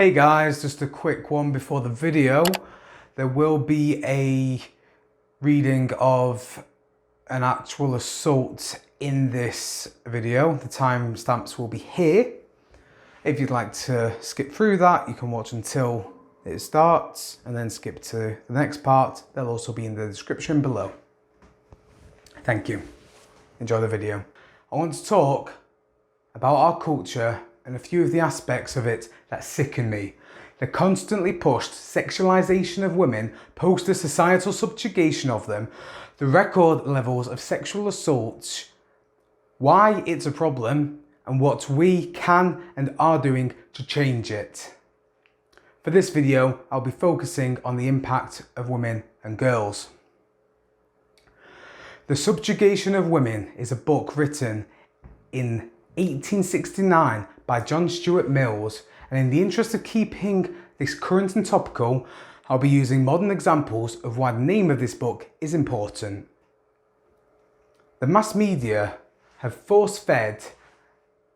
Hey guys, just a quick one before the video. There will be a reading of an actual assault in this video. The timestamps will be here. If you'd like to skip through that, you can watch until it starts and then skip to the next part. They'll also be in the description below. Thank you. Enjoy the video. I want to talk about our culture and a few of the aspects of it that sicken me. The constantly pushed sexualization of women post the societal subjugation of them, the record levels of sexual assaults, why it's a problem, and what we can and are doing to change it. For this video, I'll be focusing on the impact of women and girls. The Subjugation of Women is a book written in 1869 by John Stuart Mills, and in the interest of keeping this current and topical, I'll be using modern examples of why the name of this book is important. The mass media have force-fed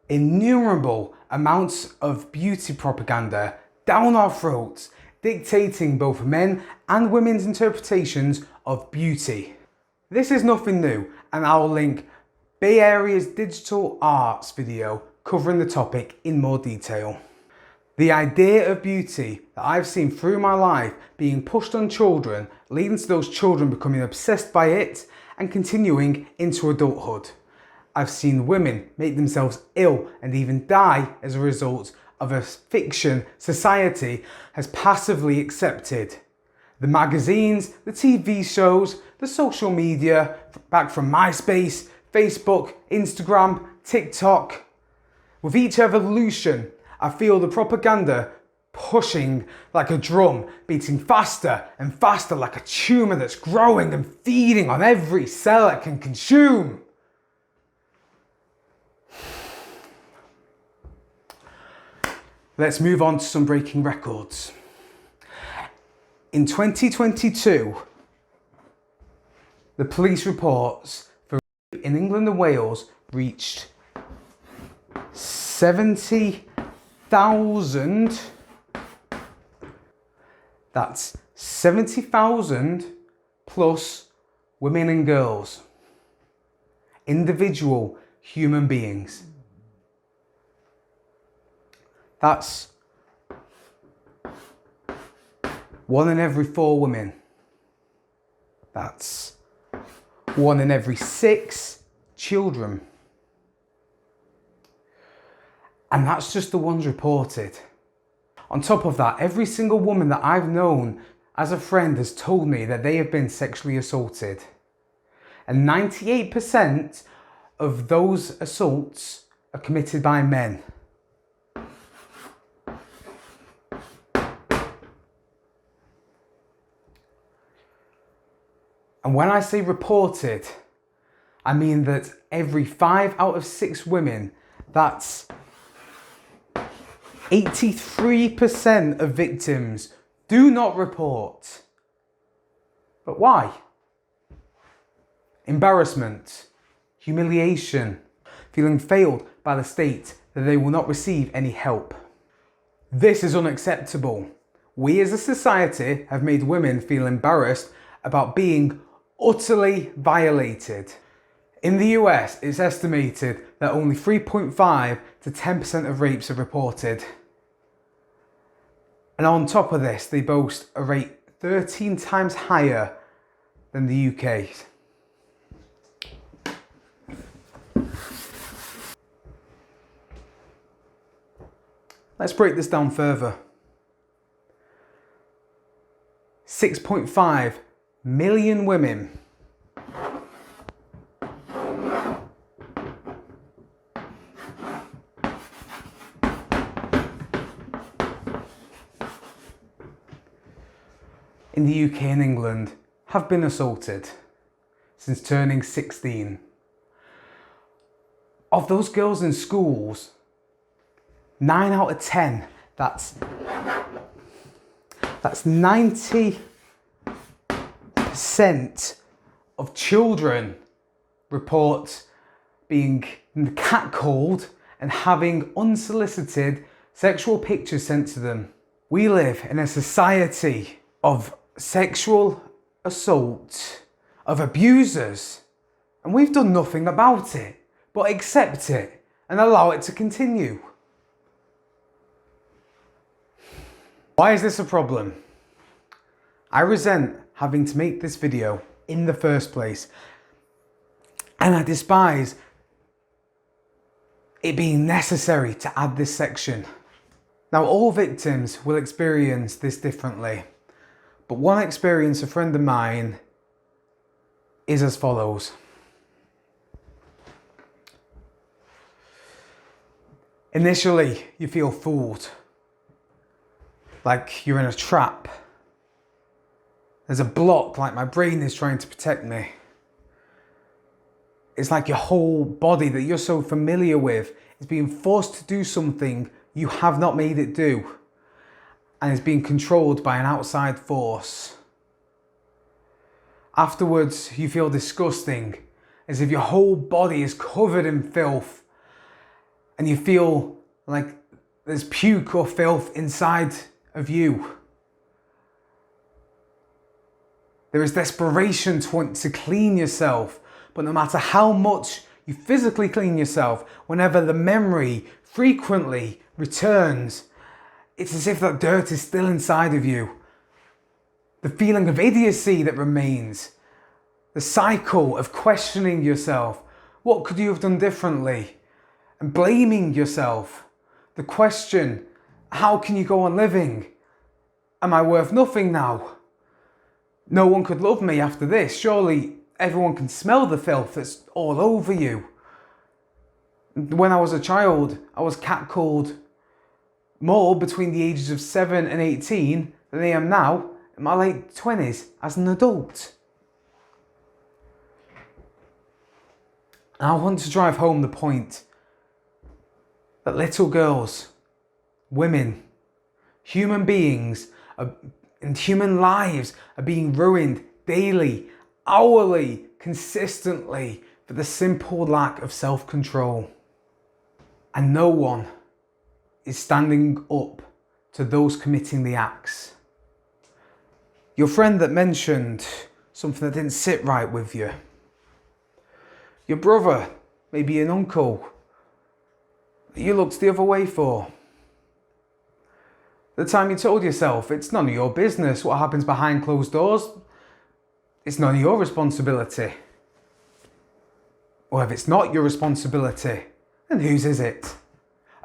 innumerable amounts of beauty propaganda down our throats, dictating both men and women's interpretations of beauty. This is nothing new, and I'll link Bay Area's digital arts video covering the topic in more detail. The idea of beauty that I've seen through my life being pushed on children, leading to those children becoming obsessed by it and continuing into adulthood. I've seen women make themselves ill and even die as a result of a fiction society has passively accepted. The magazines, the TV shows, the social media, back from MySpace, Facebook, Instagram, TikTok. With each evolution, I feel the propaganda pushing like a drum, beating faster and faster like a tumour that's growing and feeding on every cell it can consume. Let's move on to some breaking records. In 2022, the police reports for rape in England and Wales reached 70,000. That's 70,000 plus women and girls, individual human beings. That's 1 in every 4 women. That's 1 in every 6 children. And that's just the ones reported. On top of that, every single woman that I've known as a friend has told me that they have been sexually assaulted. And 98% of those assaults are committed by men. And when I say reported, I mean that every 5 out of 6 women, that's 83% of victims, do not report. But why? Embarrassment, humiliation, feeling failed by the state that they will not receive any help. This is unacceptable. We as a society have made women feel embarrassed about being utterly violated. In the US, it's estimated that only 3.5 to 10% of rapes are reported. And on top of this, they boast a rate 13 times higher than the UK. Let's break this down further. 6.5 million women. In the UK and England have been assaulted since turning 16. Of those girls in schools, 9 out of 10, that's 90% of children report being catcalled and having unsolicited sexual pictures sent to them. We live in a society of sexual assault, of abusers, and we've done nothing about it but accept it and allow it to continue. Why is this a problem? I resent having to make this video in the first place, and I despise it being necessary to add this section. Now, all victims will experience this differently, but one experience a friend of mine is as follows. Initially, you feel fooled, like you're in a trap. There's a block, like my brain is trying to protect me. It's like your whole body that you're so familiar with is being forced to do something you have not made it do, and is being controlled by an outside force. Afterwards, you feel disgusting, as if your whole body is covered in filth, and you feel like there's puke or filth inside of you. There is desperation to want to clean yourself, but no matter how much you physically clean yourself, whenever the memory frequently returns, it's as if that dirt is still inside of you. The feeling of idiocy that remains, the cycle of questioning yourself, what could you have done differently? And blaming yourself. The question, how can you go on living? Am I worth nothing now? No one could love me after this. Surely everyone can smell the filth that's all over you. When I was a child, I was catcalled more between the ages of 7 and 18 than I am now in my late 20s as an adult. I want to drive home the point that little girls, women, human beings, and human lives are being ruined daily, hourly, consistently for the simple lack of self-control. And no one is standing up to those committing the acts. Your friend that mentioned something that didn't sit right with you. Your brother, maybe an uncle, that you looked the other way for. The time you told yourself it's none of your business what happens behind closed doors. It's none of your responsibility. Or if it's not your responsibility, then whose is it?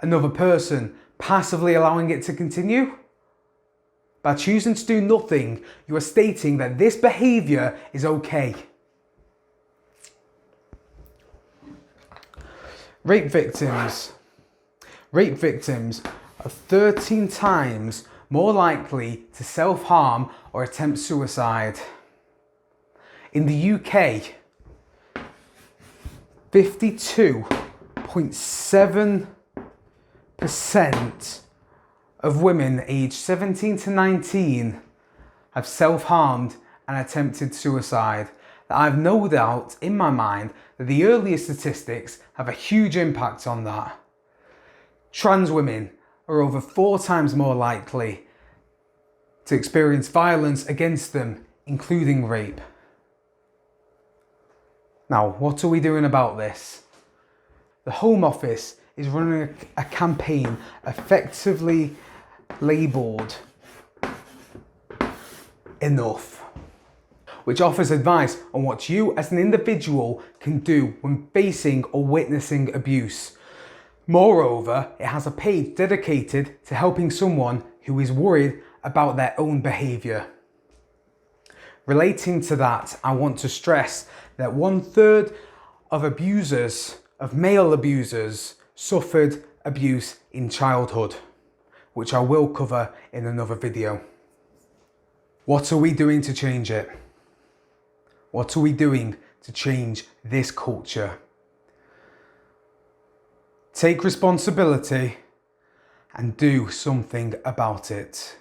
Another person passively allowing it to continue? By choosing to do nothing, you are stating that this behaviour is okay. Rape victims are 13 times more likely to self-harm or attempt suicide. In the UK, 52.7% of women aged 17 to 19 have self-harmed and attempted suicide. I have no doubt in my mind that the earlier statistics have a huge impact on that. Trans women are over 4 times more likely to experience violence against them, including rape. Now, what are we doing about this? The Home Office is running a campaign effectively labelled Enough, which offers advice on what you as an individual can do when facing or witnessing abuse. Moreover, it has a page dedicated to helping someone who is worried about their own behaviour. Relating to that, I want to stress that 1/3 of abusers, of male abusers, suffered abuse in childhood, which I will cover in another video. What are we doing to change it? What are we doing to change this culture? Take responsibility and do something about it.